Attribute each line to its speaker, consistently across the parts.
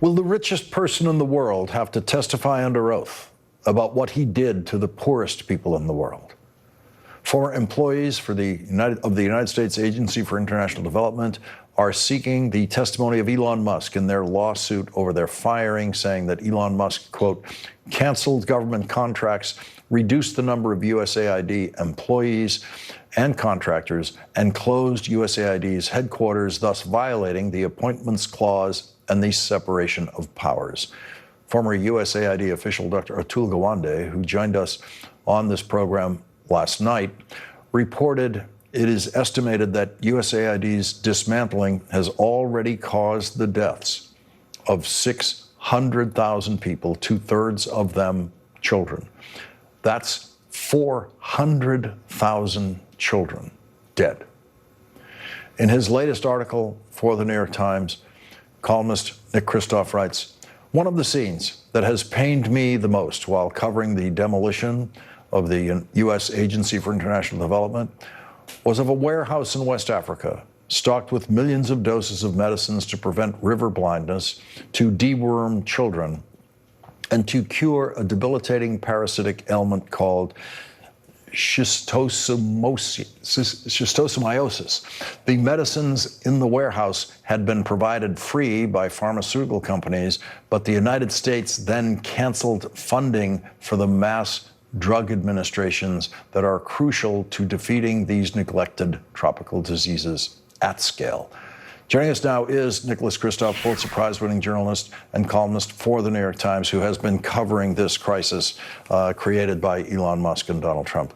Speaker 1: Will the richest person in the world have to testify under oath about what he did to the poorest people in the world? Former employees of the United States Agency for International Development are seeking the testimony of Elon Musk in their lawsuit over their firing, saying that Elon Musk, quote, canceled government contracts, reduced the number of USAID employees and contractors, and closed USAID's headquarters, thus violating the Appointments Clause and the separation of powers. Former USAID official Dr. Atul Gawande, who joined us on this program last night, reported it is estimated that USAID's dismantling has already caused the deaths of 600,000 people, 2/3 of them children. That's 400,000 children dead. In his latest article for the New York Times, columnist Nick Kristof writes, one of the scenes that has pained me the most while covering the demolition of the U.S. Agency for International Development was of a warehouse in West Africa, stocked with millions of doses of medicines to prevent river blindness, to deworm children, and to cure a debilitating parasitic ailment called schistosomyosis. The medicines in the warehouse had been provided free by pharmaceutical companies, but the United States then canceled funding for the mass drug administrations that are crucial to defeating these neglected tropical diseases at scale. Joining us now is Nicholas Kristof, Pulitzer Prize-winning journalist and columnist for the New York Times, who has been covering this crisis created by Elon Musk and Donald Trump.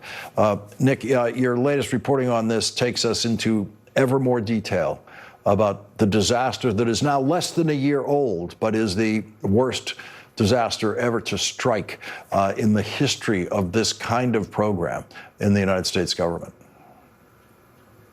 Speaker 1: Nick, your latest reporting on this takes us into ever more detail about the disaster that is now less than a year old, but is the worst disaster ever to strike in the history of this kind of program in the United States government.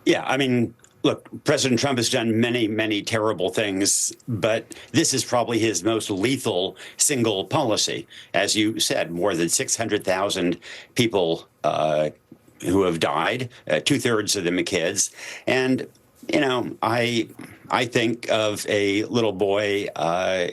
Speaker 2: Yeah, I mean, look, President Trump has done many, many terrible things, but this is probably his most lethal single policy. As you said, more than 600,000 people who have died, 2/3 of them are kids. And, you know, I think of a little boy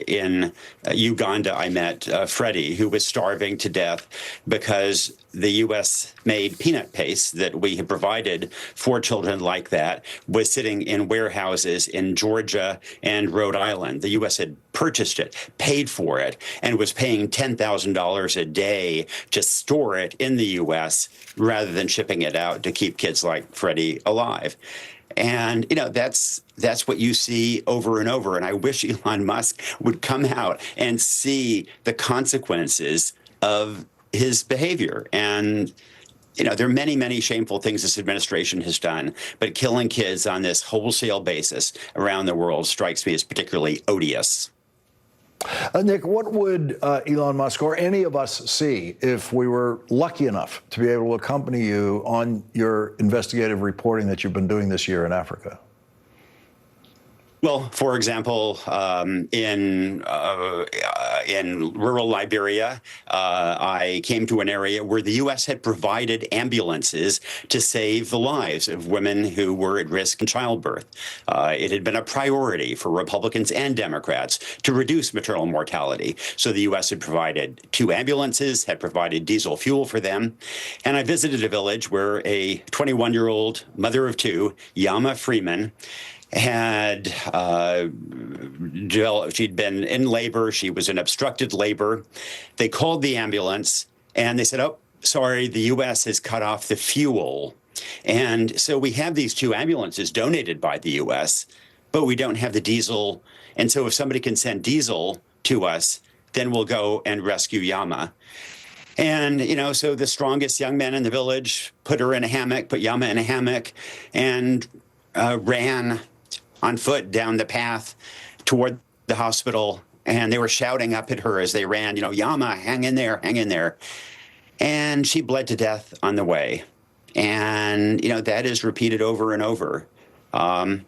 Speaker 2: in Uganda I met, Freddie, who was starving to death because the U.S. made peanut paste that we had provided for children like that was sitting in warehouses in Georgia and Rhode Island. The U.S. had purchased it, paid for it, and was paying $10,000 a day to store it in the U.S. rather than shipping it out to keep kids like Freddie alive. And, you know, that's what you see over and over. And I wish Elon Musk would come out and see the consequences of his behavior. And, you know, there are many, many shameful things this administration has done, but killing kids on this wholesale basis around the world strikes me as particularly odious.
Speaker 1: Nick, what would Elon Musk or any of us see if we were lucky enough to be able to accompany you on your investigative reporting that you've been doing this year in Africa?
Speaker 2: Well, for example, in rural Liberia, I came to an area where the U.S. had provided ambulances to save the lives of women who were at risk in childbirth. It had been a priority for Republicans and Democrats to reduce maternal mortality. So the U.S. had provided 2 ambulances, had provided diesel fuel for them. And I visited a village where a 21-year-old mother of 2, Yama Freeman, had she'd been in labor. She was in obstructed labor. They called the ambulance and they said, oh, sorry, the U.S. has cut off the fuel. And so we have these 2 ambulances donated by the U.S., but we don't have the diesel. And so if somebody can send diesel to us, then we'll go and rescue Yama. And, you know, so the strongest young man in the village put her in a hammock, put Yama in a hammock, and ran on foot down the path toward the hospital. And they were shouting up at her as they ran, you know, Yama, hang in there, hang in there. And she bled to death on the way. And, you know, that is repeated over and over. And,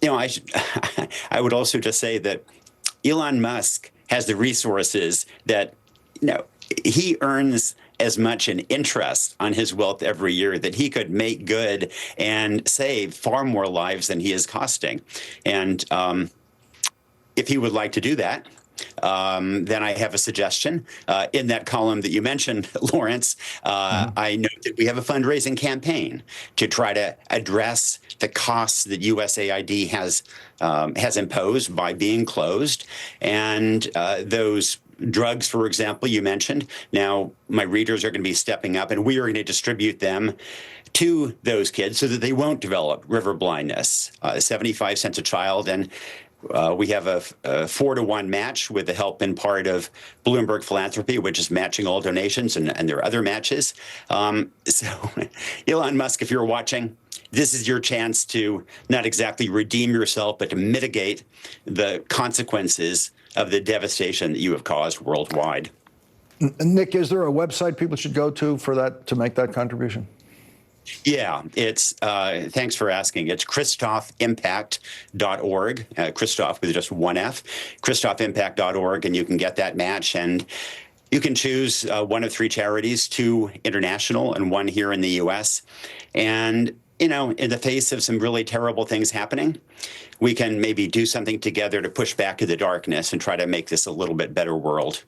Speaker 2: you know, I would also just say that Elon Musk has the resources that, you know, he earns as much in interest on his wealth every year that he could make good and save far more lives than he is costing. And if he would like to do that, then I have a suggestion. In that column that you mentioned, Lawrence, I note that we have a fundraising campaign to try to address the costs that USAID has imposed by being closed, and those drugs, for example, you mentioned. Now, my readers are going to be stepping up, and we are going to distribute them to those kids so that they won't develop river blindness. 75 cents a child, and we have a 4-to-1 match with the help in part of Bloomberg Philanthropy, which is matching all donations, and there are other matches. So, Elon Musk, if you're watching, this is your chance to not exactly redeem yourself, but to mitigate the consequences of the devastation that you have caused worldwide.
Speaker 1: Nick, is there a website people should go to for that, to make that contribution?
Speaker 2: Yeah, it's thanks for asking. It's KristoFimpact.org, Kristof with just one F, KristoFimpact.org, and you can get that match. And you can choose one of 3 charities, 2 international and 1 here in the U.S. And, you know, in the face of some really terrible things happening, we can maybe do something together to push back to the darkness and try to make this a little bit better world.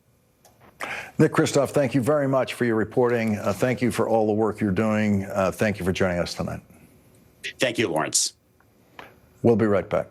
Speaker 1: Nick Kristof, thank you very much for your reporting. Thank you for all the work you're doing. Thank you for joining us tonight.
Speaker 2: Thank you, Lawrence.
Speaker 1: We'll be right back.